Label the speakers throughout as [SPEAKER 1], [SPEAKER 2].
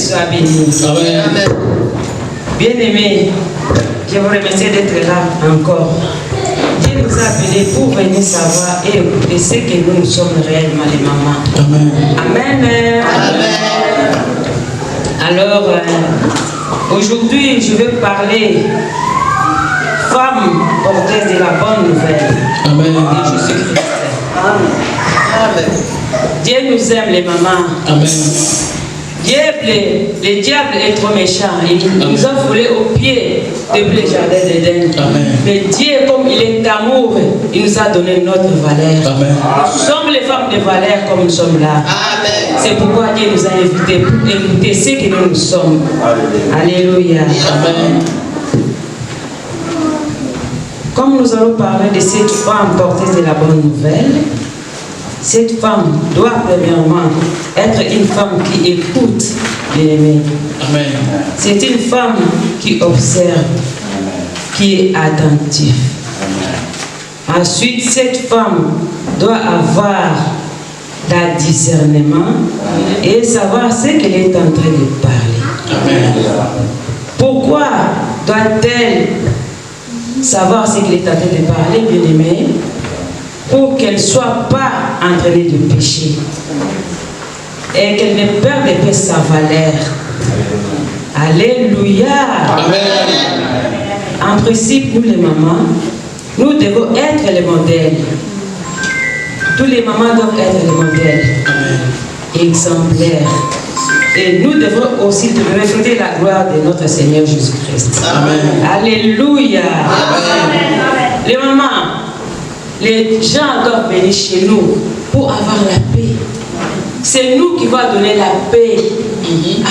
[SPEAKER 1] soit béni.
[SPEAKER 2] Amen.
[SPEAKER 1] Bien-aimés, je vous remercie d'être là encore. Dieu nous a appelés pour venir savoir et écouter ce que nous sommes réellement les mamans.
[SPEAKER 2] Amen.
[SPEAKER 1] Amen.
[SPEAKER 2] Amen.
[SPEAKER 1] Alors, aujourd'hui, je vais parler femmes porteuses de la bonne nouvelle.
[SPEAKER 2] Amen.
[SPEAKER 1] De Jésus-Christ. Amen. Dieu nous aime les mamans.
[SPEAKER 2] Amen.
[SPEAKER 1] Le diable est trop méchant. Il nous a foulés au pied depuis le jardin d'Éden. Mais Dieu, comme il est amour, il nous a donné notre valeur.
[SPEAKER 2] Amen.
[SPEAKER 1] Nous sommes les femmes de valeur comme nous sommes là. C'est pourquoi Dieu nous a invités pour écouter ce que nous sommes. Alléluia. Amen. Comme nous allons parler de cette femme porteuse de la bonne nouvelle, cette femme doit premièrement être une femme qui écoute, bien-aimée.
[SPEAKER 2] Amen.
[SPEAKER 1] C'est une femme qui observe, qui est attentive. Ensuite, cette femme doit avoir le discernement et savoir ce qu'elle est en train de parler.
[SPEAKER 2] Amen.
[SPEAKER 1] Pourquoi doit-elle savoir ce qu'elle est en train de parler, bien-aimée? Pour qu'elle ne soit pas entraînée de péché et qu'elle ne perde pas sa valeur. Alléluia.
[SPEAKER 2] Amen.
[SPEAKER 1] En principe, nous les mamans, nous devons être les modèles. Tous les mamans doivent être les modèles.
[SPEAKER 2] Amen.
[SPEAKER 1] Exemplaires. Et nous devons aussi refléter la gloire de notre Seigneur Jésus-Christ.
[SPEAKER 2] Amen.
[SPEAKER 1] Alléluia.
[SPEAKER 2] Amen.
[SPEAKER 1] Les mamans, les gens doivent venir chez nous pour avoir la paix. C'est nous qui va donner la paix.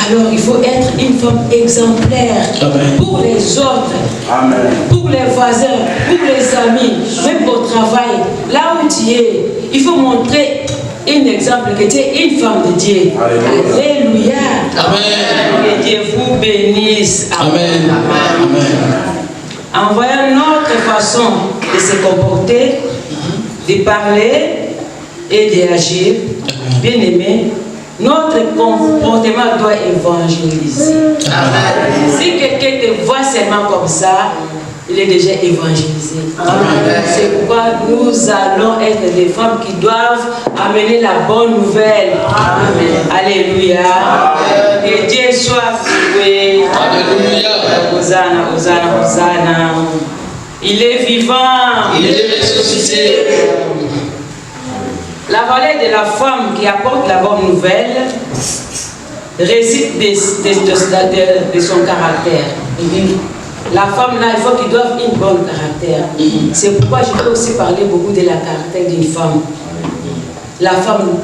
[SPEAKER 1] Alors il faut être une femme exemplaire.
[SPEAKER 2] Amen.
[SPEAKER 1] Pour les autres,
[SPEAKER 3] Amen.
[SPEAKER 1] pour les voisins, pour les amis, même au travail. Là où tu es, il faut montrer un exemple que tu es une femme de Dieu. Alléluia.
[SPEAKER 2] Amen.
[SPEAKER 1] Que Dieu vous bénisse.
[SPEAKER 2] Amen. Amen.
[SPEAKER 1] En voyant notre façon de se comporter, de parler et d'agir, bien aimé, notre comportement doit évangéliser. Amen. Si quelqu'un te voit seulement comme ça, il est déjà évangélisé. C'est pourquoi nous allons être des femmes qui doivent amener la bonne nouvelle. Amen. Alléluia. Que Dieu soit loué.
[SPEAKER 2] Alléluia.
[SPEAKER 1] Hosanna, Hosanna, Hosanna. Il est vivant.
[SPEAKER 2] Il est ressuscité.
[SPEAKER 1] La valeur de la femme qui apporte la bonne nouvelle réside de son caractère. La femme là, il faut qu'il doive un bon caractère. C'est pourquoi je peux aussi parler beaucoup de la caractère d'une femme. La femme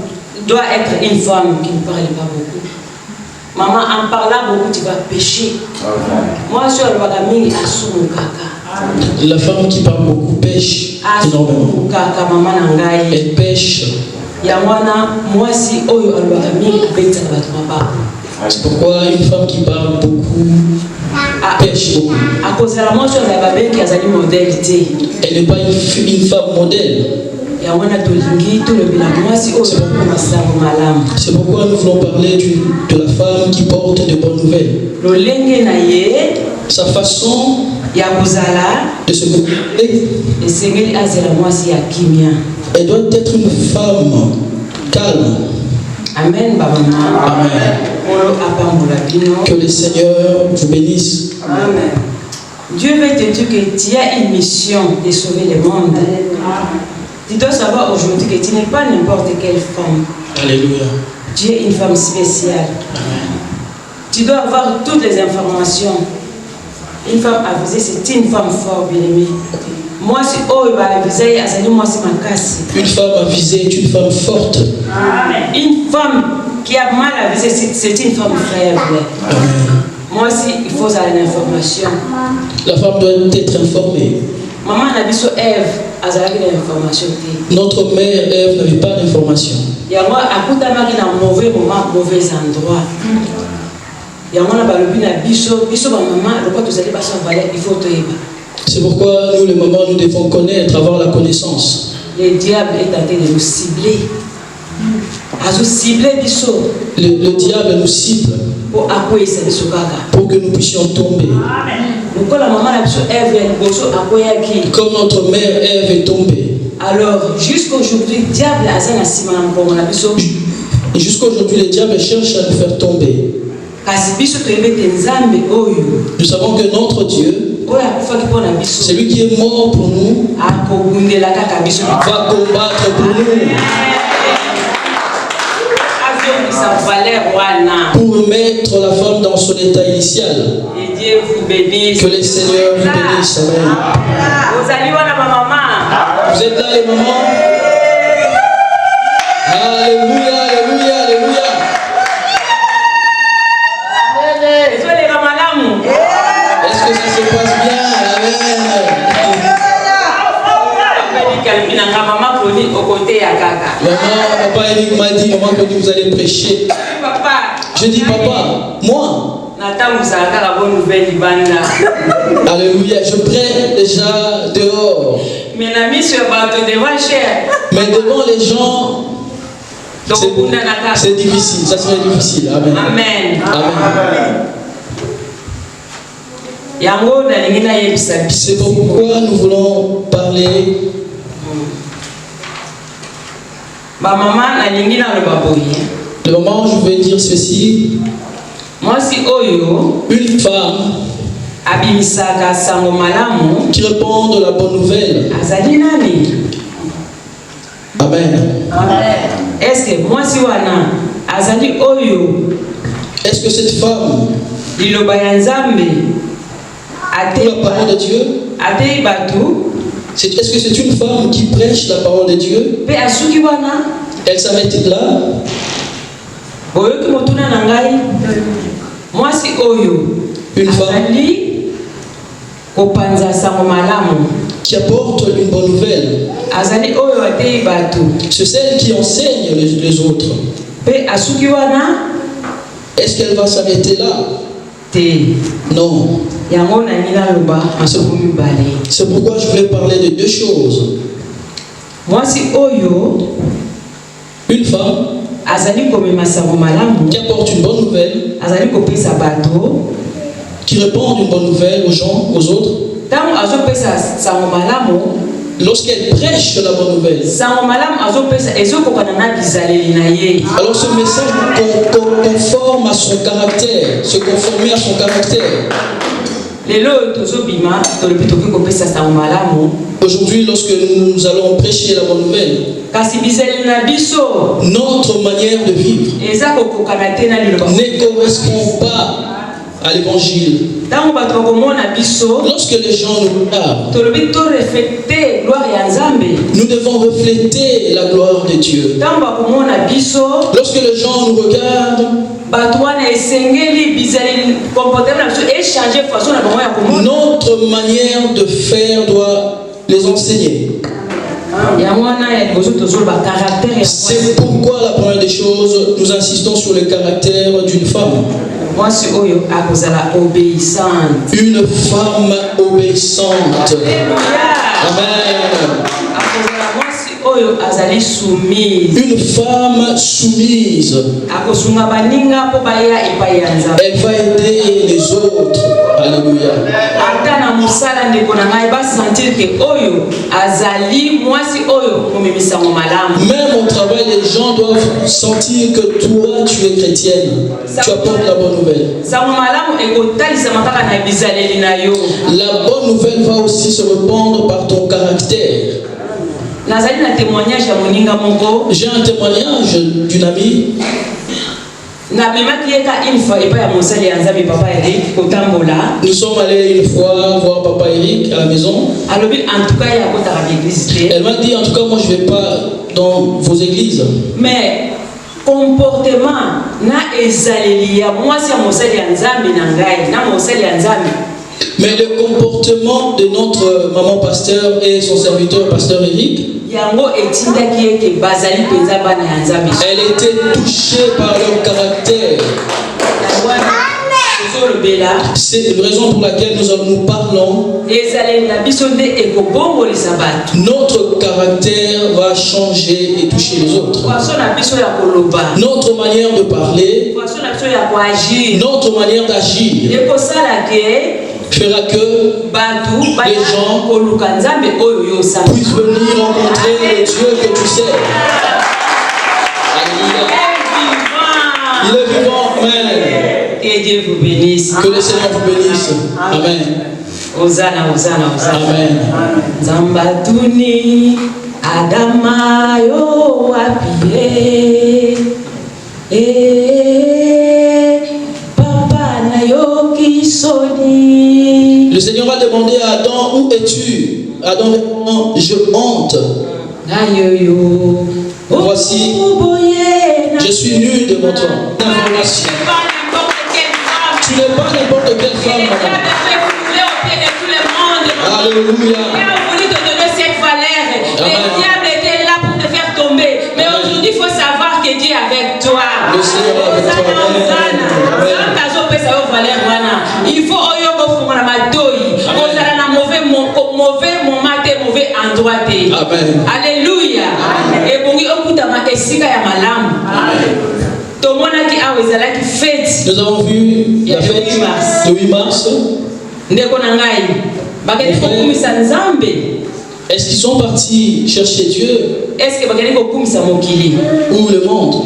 [SPEAKER 1] doit être une femme qui ne parle pas beaucoup. Maman, en parlant beaucoup, tu vas pécher. Moi, je suis le bagami à son kaka.
[SPEAKER 2] La femme qui parle beaucoup pêche énormément. Elle pêche. Moi, si c'est pourquoi une femme qui parle beaucoup pêche beaucoup. Elle n'est pas une femme modèle. C'est pourquoi nous voulons parler de la femme qui porte de bonnes nouvelles. Sa façon de se comporter. Elle doit être une femme calme.
[SPEAKER 1] Amen.
[SPEAKER 2] Amen. Que le Seigneur vous bénisse.
[SPEAKER 1] Amen. Dieu veut te dire que tu as une mission de sauver le monde. Tu dois savoir aujourd'hui que tu n'es pas n'importe quelle femme.
[SPEAKER 2] Alléluia.
[SPEAKER 1] Tu es une femme spéciale.
[SPEAKER 2] Amen.
[SPEAKER 1] Tu dois avoir toutes les informations. Une femme avisée, c'est une femme forte, bien-aimée. Moi, si oh, il va aviser, moi, c'est ma casse.
[SPEAKER 2] Une femme avisée est une femme forte.
[SPEAKER 1] Amen. Une femme qui a mal avisé, c'est une femme faible.
[SPEAKER 2] Amen.
[SPEAKER 1] Moi aussi, il faut avoir l'information.
[SPEAKER 2] La femme doit être informée.
[SPEAKER 1] Maman n'a dit Ève, elle a l'information.
[SPEAKER 2] Notre mère Ève n'avait pas d'information.
[SPEAKER 1] Il y a moi, à côté de moi, qui a un mauvais moment, mauvais endroit. Il y a moi,
[SPEAKER 2] c'est pourquoi nous, les mamans, nous devons connaître, avoir la connaissance.
[SPEAKER 1] Le diable est en train de nous cibler. Le diable
[SPEAKER 2] nous cible. pour que nous puissions tomber. Comme notre mère Ève est tombée.
[SPEAKER 1] Alors, jusqu'aujourd'hui,
[SPEAKER 2] le diable cherche à nous faire tomber. Nous savons que notre Dieu, c'est lui qui est mort pour nous, va combattre pour nous, pour mettre la femme dans son état initial. Que les Seigneurs vous bénissent. Amen. Vous êtes là les mamans? Alléluia, alléluia, alléluia. Est-ce que ça se passe bien? Amen. Papa Eric m'a dit, maman Connie, vous allez prêcher. Je dis, papa, moi. Alléluia, je prends déjà dehors. Mais devant les gens, c'est difficile, ça serait difficile. Amen.
[SPEAKER 1] Amen.
[SPEAKER 2] Amen. C'est pourquoi nous voulons parler. Le moment où je vais dire ceci, une femme qui répond de la bonne nouvelle. Amen. Est-ce que cette femme la parole de Dieu? Est-ce que c'est une femme qui prêche la parole de Dieu? Elle s'arrête là. Une femme qui apporte une bonne nouvelle. C'est celle qui enseigne les autres. Est-ce qu'elle va s'arrêter là? Non. C'est pourquoi je voulais parler de deux choses. Une femme qui apporte une bonne nouvelle, qui répond une bonne nouvelle aux gens, aux autres. Lorsqu'elle prêche la bonne nouvelle, alors ce message conforme à son caractère, se conformer à son caractère. Aujourd'hui, lorsque nous allons prêcher la bonne nouvelle, notre manière de vivre ne correspond pas à l'évangile. Lorsque les gens nous regardent, nous devons refléter la gloire de Dieu. Lorsque les gens nous regardent, notre manière de faire doit les enseigner. C'est pourquoi la première des choses, nous insistons sur le caractère d'une femme. Une femme obéissante. Amen. Une femme soumise. Elle va aider les autres. Alléluia. Même au travail, les gens doivent sentir que toi, tu es chrétienne. Tu apportes la bonne nouvelle. La bonne nouvelle va aussi se répandre par ton caractère. J'ai un témoignage d'une amie. Nous sommes allés une fois voir Papa Eric à la maison. Elle m'a dit, en tout cas, moi je ne vais pas dans vos églises.
[SPEAKER 1] Mais comportement
[SPEAKER 2] mais le comportement de notre maman pasteur et son serviteur pasteur Eric, elle était touchée par leur caractère. C'est une raison pour laquelle nous parlons. Notre caractère va changer et toucher les autres. Notre manière de parler, notre manière d'agir fera que les gens puissent venir rencontrer le Dieu que tu sais. Alléluia. Il est vivant. Amen.
[SPEAKER 1] Que Dieu vous bénisse.
[SPEAKER 2] Que le Seigneur vous bénisse. Amen.
[SPEAKER 1] Hosanna, Hosanna, Hosanna.
[SPEAKER 2] Amen.
[SPEAKER 1] Zambatuni Adama yo apie. Papa na yo kisoni.
[SPEAKER 2] Le Seigneur a demandé à Adam, où es-tu? Adam répond, je honte. Voici, je suis nu devant toi. Tu n'es pas n'importe quelle femme. Alléluia.
[SPEAKER 1] Il a voulu te donner cette valeur. Le diable était là pour te faire tomber. Mais aujourd'hui, il faut savoir que Dieu est avec toi.
[SPEAKER 2] Le Seigneur est avec toi.
[SPEAKER 1] Il faut mauvais endroit. Alléluia. Et bon,
[SPEAKER 2] nous avons vu la fête le 8 mars. Est-ce qu'ils sont partis chercher Dieu ou le monde?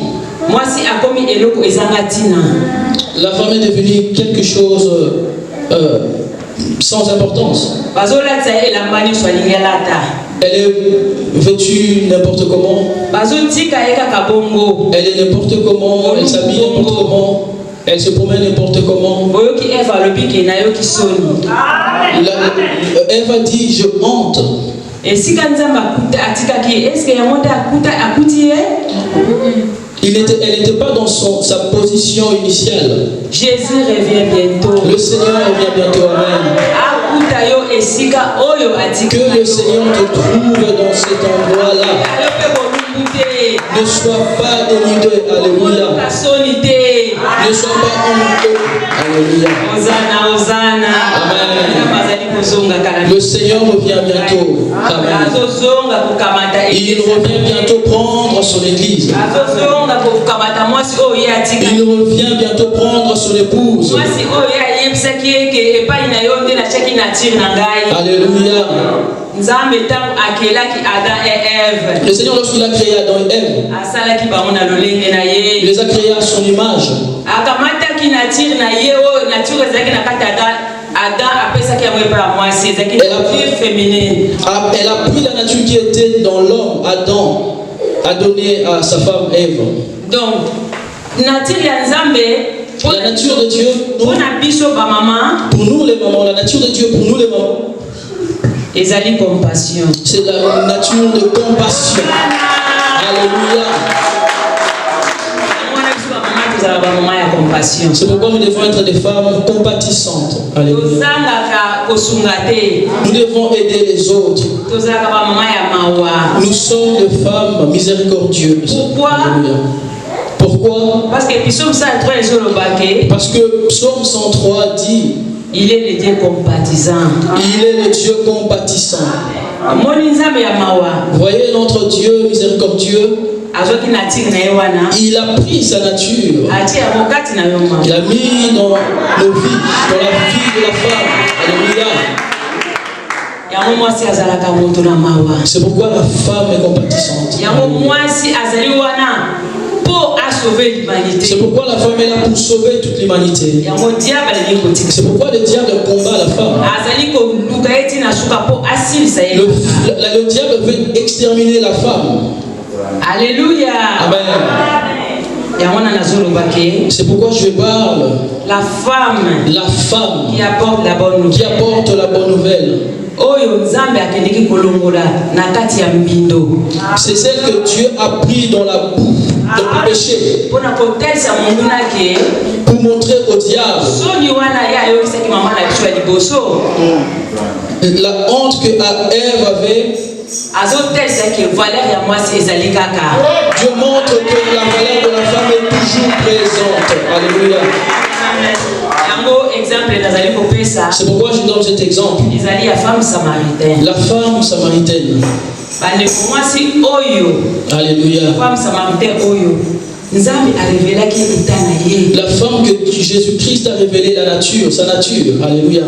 [SPEAKER 2] La femme est devenue quelque chose sans importance. Elle est vêtue n'importe comment. Elle est n'importe comment. Elle s'habille n'importe comment. Elle se promène n'importe comment. Ève a dit, je honte. Elle n'était pas dans sa position initiale.
[SPEAKER 1] Jésus revient bientôt.
[SPEAKER 2] Le Seigneur revient bientôt. Amen. Que le Seigneur te trouve dans cet endroit-là. Ne sois pas dénudé. Alléluia. Ne sois pas honteux. Alléluia.
[SPEAKER 1] Hosanna, Hosanna.
[SPEAKER 2] Amen. Le Seigneur revient bientôt. Amen. Il revient bientôt prendre son église. Il revient bientôt prendre son épouse. Alléluia. Le Seigneur, lorsqu'il a créé Adam et Ève, il les a créés à son image. Elle a pris la nature qui était dans l'homme, Adam, a donné à sa femme Ève.
[SPEAKER 1] Donc, la
[SPEAKER 2] nature de Dieu, pour nous les mamans, la nature de Dieu pour nous les mamans, c'est la nature de compassion. Alléluia. C'est pourquoi nous devons être des femmes compatissantes. Alléluia. Nous devons aider les autres. Nous sommes des femmes miséricordieuses. Alléluia. Pourquoi? Parce que Psaume 103 dit,
[SPEAKER 1] il est le Dieu compatissant.
[SPEAKER 2] Il est le Dieu compatissant. Vous voyez notre Dieu miséricordieux. Il a pris sa nature. Il a mis dans nos vies, dans la vie de la femme. Alléluia. C'est pourquoi la femme est compatissante. C'est pourquoi la femme est là pour sauver toute l'humanité. C'est pourquoi le diable combat la femme. Le diable veut exterminer la femme.
[SPEAKER 1] Alléluia.
[SPEAKER 2] Amen. C'est pourquoi je parle.
[SPEAKER 1] La femme qui apporte
[SPEAKER 2] la bonne nouvelle. C'est celle que Dieu a pris dans la boue de péché pour montrer au diable la honte que Ève avait. Dieu montre que la valeur de la femme est toujours présente. Alléluia. C'est pourquoi je donne cet exemple.
[SPEAKER 1] La femme samaritaine.
[SPEAKER 2] La femme samaritaine. Alléluia.
[SPEAKER 1] Femme samaritaine oyo.
[SPEAKER 2] La femme que Jésus-Christ a révélé la nature, sa nature. Alléluia.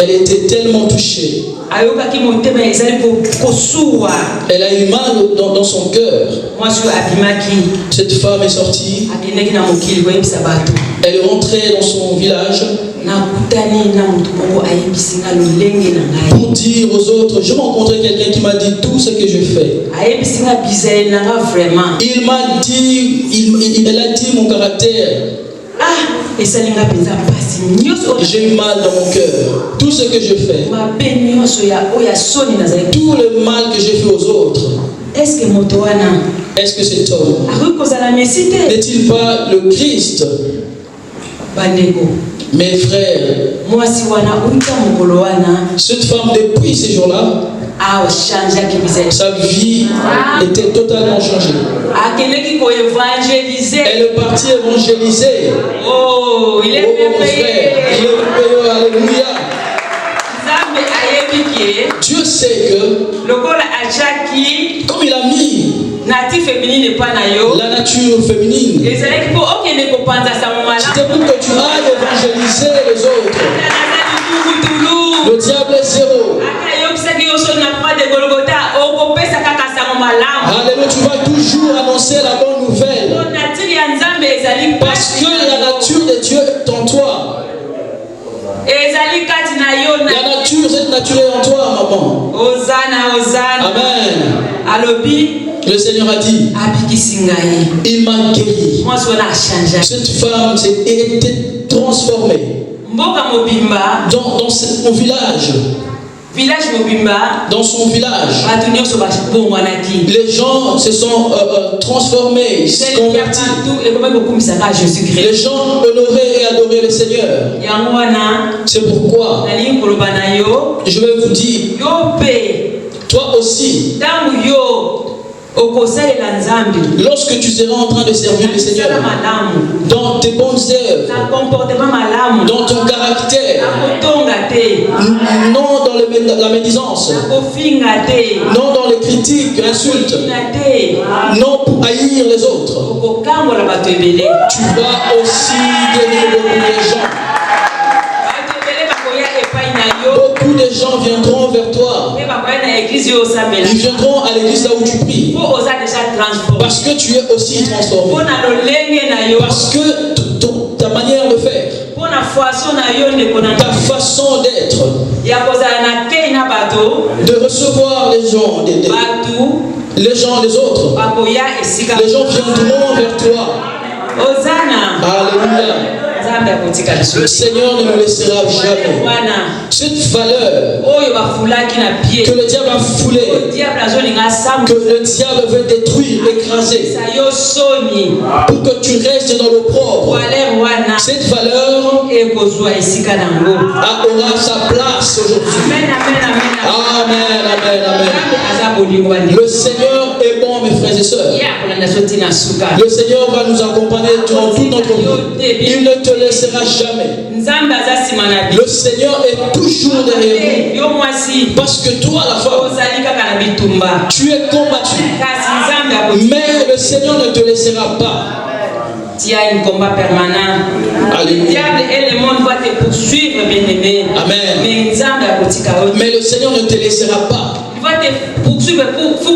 [SPEAKER 2] Elle était tellement touchée. Elle a eu mal dans son cœur. Cette femme est sortie. Elle est rentrée dans son village pour dire aux autres, j'ai rencontré quelqu'un qui m'a dit tout ce que je fais. Il m'a dit, elle a dit mon caractère. J'ai eu mal dans mon cœur. Tout ce que je fais, tout le mal que j'ai fait aux autres, est-ce que cet homme n'est-il pas le Christ? Mes frères, cette femme depuis ces jours-là, sa vie était totalement changée. Elle est partie évangéliser.
[SPEAKER 1] Oh, il est
[SPEAKER 2] payé. Il est payé. Alléluia. Dieu sait que comme il a mis la nature féminine, c'était pour que tu ailles évangéliser les autres. Le diable est zéro. Alléluia, tu vas toujours annoncer la bonne nouvelle. Parce que la nature de Dieu est en toi. La nature, cette nature est en toi, maman. Amen. Le Seigneur a dit, il m'a guéri. Cette femme s'est été transformée dans son village. Dans son village, les gens se sont transformés, convertis. Les gens honoraient et adoraient le Seigneur. C'est pourquoi je vais vous dire, toi aussi, lorsque tu seras en train de servir le Seigneur, dans tes bonnes œuvres, dans ton caractère, non dans la médisance, non dans les critiques, insultes, non pour haïr les autres, tu vas aussi guérir beaucoup de gens. Beaucoup de gens viendront vers toi. Ils viendront à l'église là où tu pries. Parce que tu es aussi transformé. Parce que ta manière de faire, ta façon d'être, de recevoir les gens, les autres, les gens viendront vers toi. Alléluia. Le Seigneur ne nous laissera jamais. Cette valeur que le diable a foulée, que le diable veut détruire, écraser, pour que tu restes dans l'opprobre, cette valeur aura sa place aujourd'hui. Amen, amen. Le Seigneur est bon, mes frères et sœurs. Le Seigneur va nous accompagner durant toute notre vie. Il ne te laissera jamais. Le Seigneur est toujours derrière nous. Parce que toi, la femme, tu es combattu. Mais le Seigneur ne te laissera pas.
[SPEAKER 1] Tu as un combat permanent.
[SPEAKER 2] Alléluia.
[SPEAKER 1] Le diable et le monde vont te poursuivre, bien-aimé.
[SPEAKER 2] Amen. Mais le Seigneur ne te laissera pas.
[SPEAKER 1] Il va te poursuivre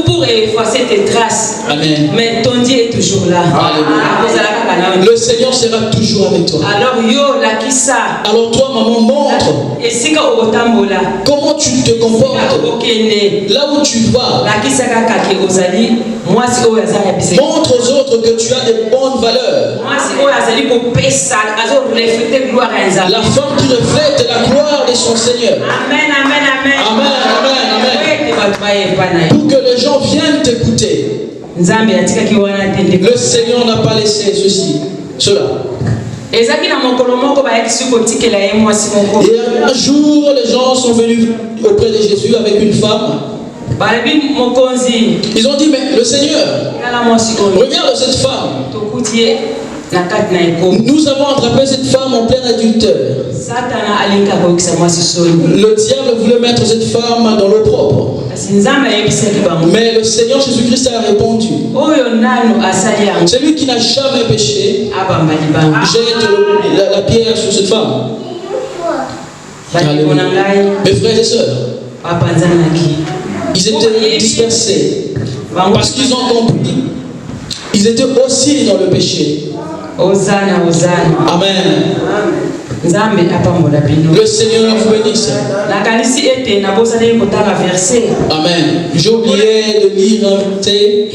[SPEAKER 1] pour effacer tes traces.
[SPEAKER 2] Amen.
[SPEAKER 1] Mais ton Dieu est toujours là.
[SPEAKER 2] Alléluia. Le Seigneur sera toujours avec toi. Alors toi, maman, montre comment tu te comportes. Là où tu vas, montre aux autres que tu as des bonnes valeurs. La femme qui reflète la gloire de son Seigneur.
[SPEAKER 1] Amen, amen, amen.
[SPEAKER 2] Amen, amen, amen. Pour que les gens viennent t'écouter. Le Seigneur n'a pas laissé cela. Et un jour, les gens sont venus auprès de Jésus avec une femme. Ils ont dit, mais le Seigneur, regarde cette femme. Nous avons attrapé cette femme en plein adultère. Le diable voulait mettre cette femme dans l'eau propre. Mais le Seigneur Jésus-Christ a répondu. Celui qui n'a jamais péché jette la pierre sur cette femme. Mes frères et sœurs, ils étaient dispersés parce qu'ils ont compris. Ils étaient aussi dans le péché.
[SPEAKER 1] Hosanna, Hosanna.
[SPEAKER 2] Amen. Le Seigneur vous bénisse. Amen. J'ai oublié de lire un verset.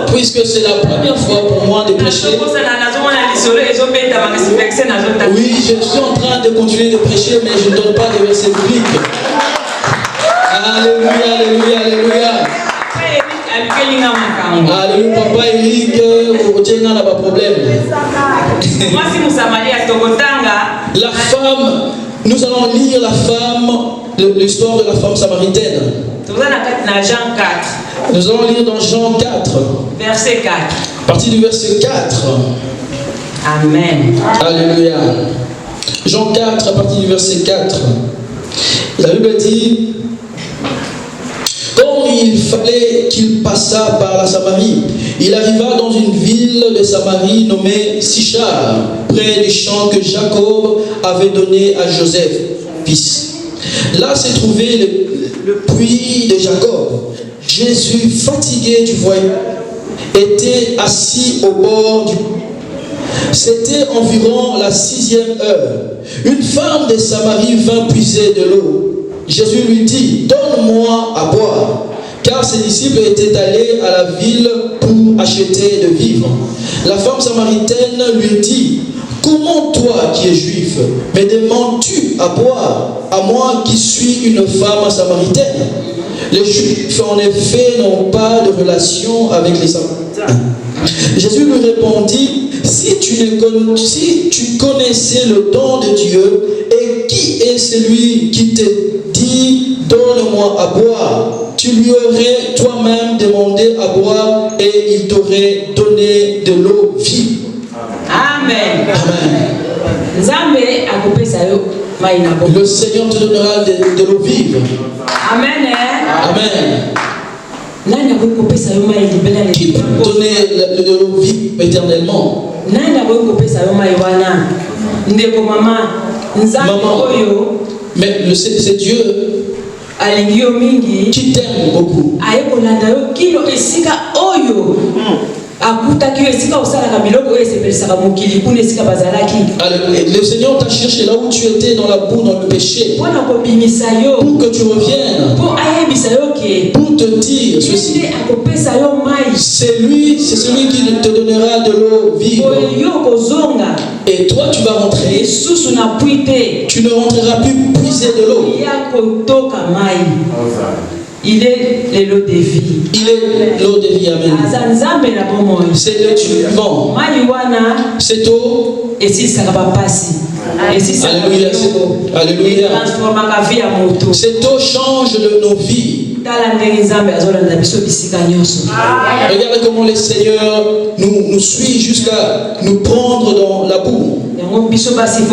[SPEAKER 2] Puisque c'est la première fois pour moi de prêcher. Oui, je suis en train de continuer de prêcher, mais je ne donne pas de verset biblique. Alléluia, alléluia, alléluia. Alléluia, papa Eric, n'a pas de problème. La femme, nous allons lire la femme, l'histoire de la femme samaritaine. Nous allons lire dans Jean 4.
[SPEAKER 1] Verset 4.
[SPEAKER 2] À partir du verset 4.
[SPEAKER 1] Amen.
[SPEAKER 2] Alléluia. Jean 4, à partir du verset 4. La Bible dit: comme il fallait qu'il passât par la Samarie, il arriva dans une ville de Samarie nommée Sichar, près du champ que Jacob avait donné à Joseph, fils. Là se trouvait le puits de Jacob. Jésus, fatigué du voyage, était assis au bord du puits. C'était environ la 6e heure. Une femme de Samarie vint puiser de l'eau. Jésus lui dit: donne-moi à boire, car ses disciples étaient allés à la ville pour acheter de vivres. La femme samaritaine lui dit: comment toi qui es juif, me demandes-tu à boire, à moi qui suis une femme samaritaine? Les Juifs en effet n'ont pas de relation avec les Samaritains. Jésus lui répondit: si tu connaissais le don de Dieu, et qui est celui qui te dit donne-moi à boire, tu lui aurais toi-même demandé à boire et il t'aurait donné de l'eau vive.
[SPEAKER 1] Amen.
[SPEAKER 2] Amen. Le Seigneur te donnera de l'eau vive.
[SPEAKER 1] Amen.
[SPEAKER 2] Amen. Qui peut donner de l'eau vive éternellement? Maman, mais c'est Dieu qui t'aime beaucoup. Le Seigneur t'a cherché là où tu étais, dans la boue, dans le péché, pour que tu reviennes, pour te dire ceci: c'est celui qui te donnera de l'eau vive. Et toi tu vas rentrer, tu ne rentreras plus puiser de l'eau.
[SPEAKER 1] Il est l'eau de vie.
[SPEAKER 2] Il est l'eau de vie, amen. C'est le vivant. Cette eau. Alléluia. Alléluia. Cette eau change nos vies. Regarde comment le Seigneur nous suit jusqu'à nous prendre dans la boue. C'est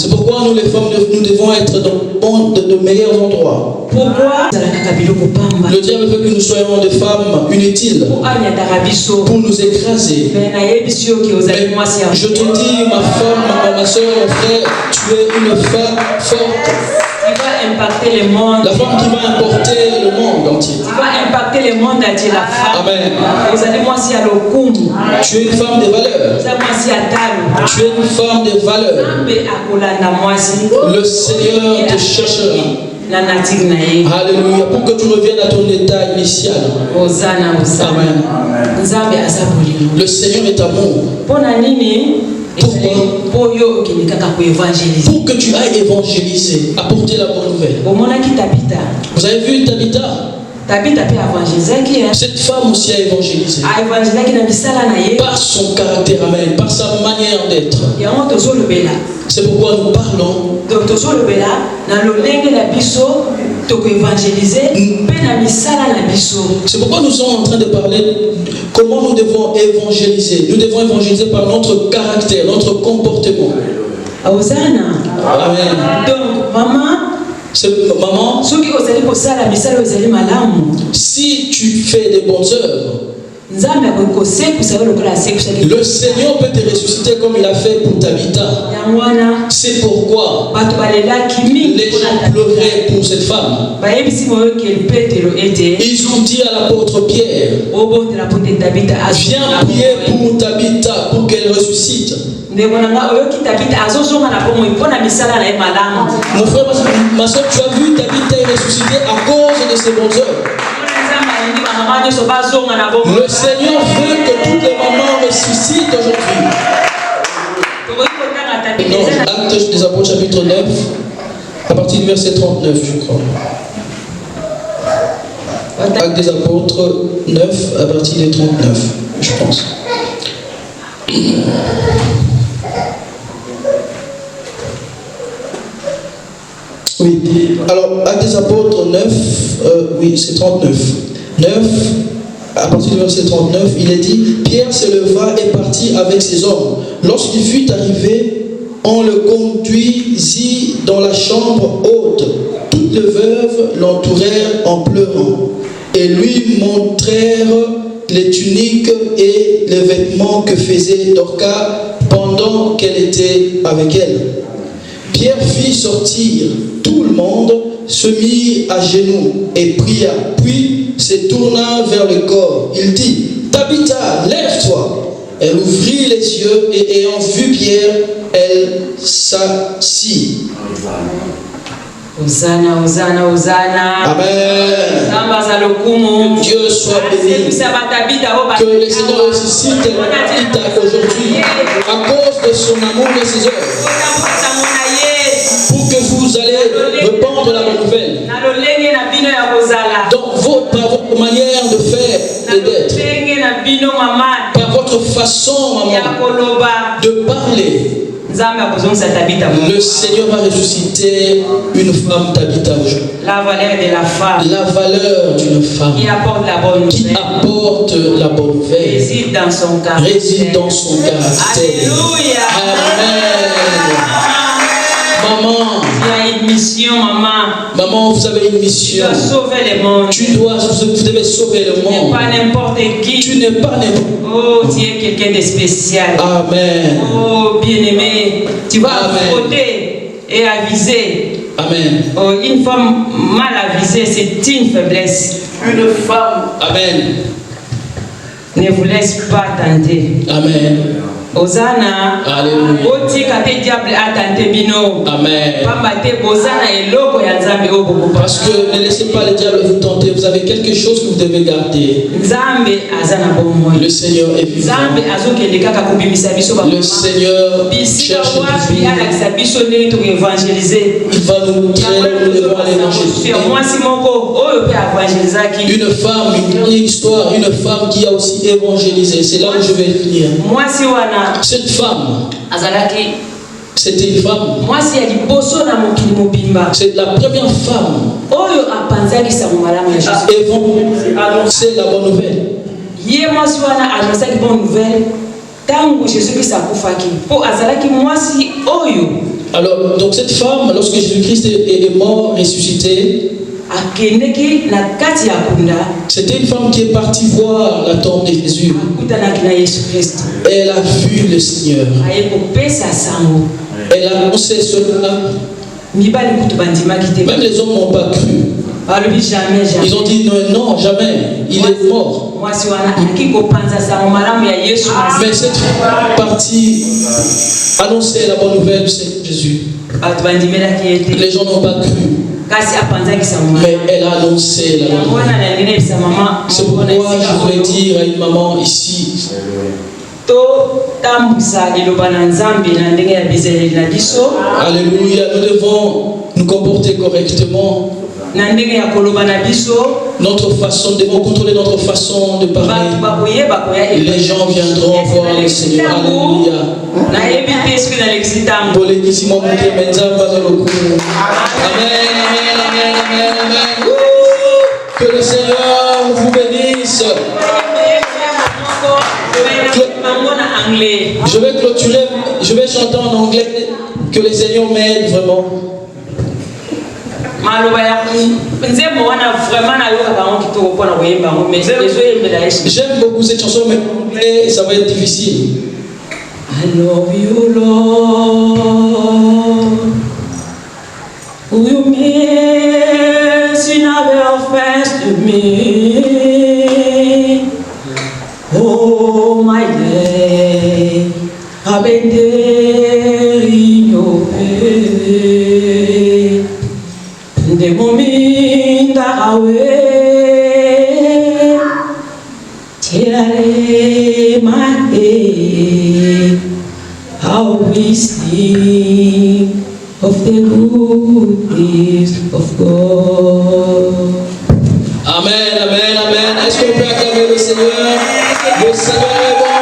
[SPEAKER 2] pourquoi nous les femmes, nous devons être dans de meilleurs endroits.
[SPEAKER 1] Pourquoi?
[SPEAKER 2] Le diable veut que nous soyons des femmes inutiles pour nous écraser. Mais je te dis, ma femme, ma soeur, mon frère, tu es une femme forte.
[SPEAKER 1] Il va impacter le monde.
[SPEAKER 2] La femme qui va importer le monde entier.
[SPEAKER 1] Il va impacter le monde entier, la femme.
[SPEAKER 2] Amen.
[SPEAKER 1] Vous allez moi si à l'okumu.
[SPEAKER 2] Tu es une femme de valeur.
[SPEAKER 1] Tu
[SPEAKER 2] es une femme de valeur. Le Seigneur te cherchera. Alléluia. Pour que tu reviennes à ton état initial. Amen. Le Seigneur est amour. Pourquoi? Pour que tu ailles évangéliser, apporter la bonne nouvelle. Vous avez vu Tabitha? Cette femme aussi a évangélisé. Par son caractère, amen, par sa manière d'être. C'est pourquoi nous parlons C'est pourquoi nous sommes en train de parler comment nous devons évangéliser. Nous devons évangéliser par notre caractère, notre comportement. Amen.
[SPEAKER 1] Donc, maman,
[SPEAKER 2] si tu fais des bonnes œuvres, le Seigneur peut te ressusciter comme il a fait pour Tabitha. C'est pourquoi les gens pleuraient pour cette femme. Ils ont dit à l'apôtre Pierre, viens prier pour Tabitha pour qu'elle ressuscite. Mon frère, ma soeur, tu as vu Tabitha est ressuscitée à cause de ses bonnes œuvres. Le Seigneur veut que toutes les mamans ressuscitent aujourd'hui. Non, Actes des Apôtres chapitre 9, à partir du verset 39, je crois. Actes des Apôtres 9, à partir du 39, je pense. Oui, alors Actes des Apôtres 9, oui, c'est 39. 9, à partir du verset 39, il est dit, Pierre se leva et partit avec ses hommes. Lorsqu'il fut arrivé, on le conduisit dans la chambre haute. Toutes les veuves l'entourèrent en pleurant et lui montrèrent les tuniques et les vêtements que faisait Dorcas pendant qu'elle était avec elle. Pierre fit sortir tout le monde, se mit à genoux et pria, puis se tourna vers le corps. Il dit, Tabitha, lève-toi. Elle ouvrit les yeux et ayant vu Pierre, elle s'assit.
[SPEAKER 1] Hosanna, Hosanna, Hosanna.
[SPEAKER 2] Amen. Dieu soit béni. Que le Seigneur ressuscite Tabitha aujourd'hui à cause de son amour et ses œuvres. Pour que vous allez répandre la bonne nouvelle. Dans votre manière de faire et d'être. Par votre façon, maman, de parler. Le Seigneur va ressusciter une femme Tabitha aujourd'hui.
[SPEAKER 1] La valeur de la femme.
[SPEAKER 2] La valeur d'une femme.
[SPEAKER 1] Qui apporte la bonne nouvelle.
[SPEAKER 2] Qui apporte la bonne nouvelle.
[SPEAKER 1] Réside dans son caractère.
[SPEAKER 2] Réside dans son caractère.
[SPEAKER 1] Alléluia.
[SPEAKER 2] Amen. Maman.
[SPEAKER 1] Tu as une mission, maman.
[SPEAKER 2] Maman, vous avez une mission.
[SPEAKER 1] Tu dois sauver le monde.
[SPEAKER 2] Vous devez sauver le monde.
[SPEAKER 1] Tu n'es pas n'importe qui.
[SPEAKER 2] Tu n'es pas n'importe qui.
[SPEAKER 1] Oh, tu es quelqu'un de spécial.
[SPEAKER 2] Amen.
[SPEAKER 1] Oh, bien-aimé. Tu vas affronter et aviser.
[SPEAKER 2] Amen.
[SPEAKER 1] Oh, une femme mal avisée, c'est une faiblesse.
[SPEAKER 2] Une femme. Amen.
[SPEAKER 1] Ne vous laisse pas tenter.
[SPEAKER 2] Amen.
[SPEAKER 1] Hosanna.
[SPEAKER 2] Alléluia. Amen. Parce que ne laissez pas le diable vous tenter. Vous avez quelque chose que vous devez garder. Le Seigneur est vivant. Le Seigneur cherche le il va nous montrer là où nous devons aller évangéliser. Une femme, une histoire, une femme qui a aussi évangélisé. C'est là où je vais finir. Cette femme, c'était une femme. C'est la première femme à annoncer la bonne nouvelle. Alors, donc cette femme, lorsque Jésus-Christ est mort, ressuscité, c'était une femme qui est partie voir la tombe de Jésus. Elle a vu le Seigneur. Elle a annoncé cela. Même les hommes n'ont pas cru. Ils ont dit non, jamais. Il est mort. Mais cette partie annonçait la bonne nouvelle de Jésus. Les gens n'ont pas cru. Mais elle a annoncé la bonne nouvelle. C'est pourquoi je voulais dire à une maman ici. Alléluia, nous devons nous comporter correctement. Notre façon, nous devons contrôler notre façon de parler. Les gens viendront voir le Seigneur. Alléluia. Amen, amen, amen, amen. Que le Seigneur vous bénisse. Je vais clôturer, je vais chanter en anglais. Que le Seigneur m'aide vraiment. J'aime beaucoup cette chanson, mais ça va être difficile.
[SPEAKER 1] I love you, Lord. You means you never offense to me. Oh, my day, I've been there in your way. The moment that I wait till I lay my head, how we sing of the goodness of God.
[SPEAKER 2] Amen, amen, amen. Est-ce qu'on peut acclamer le Seigneur? Le Seigneur est bon.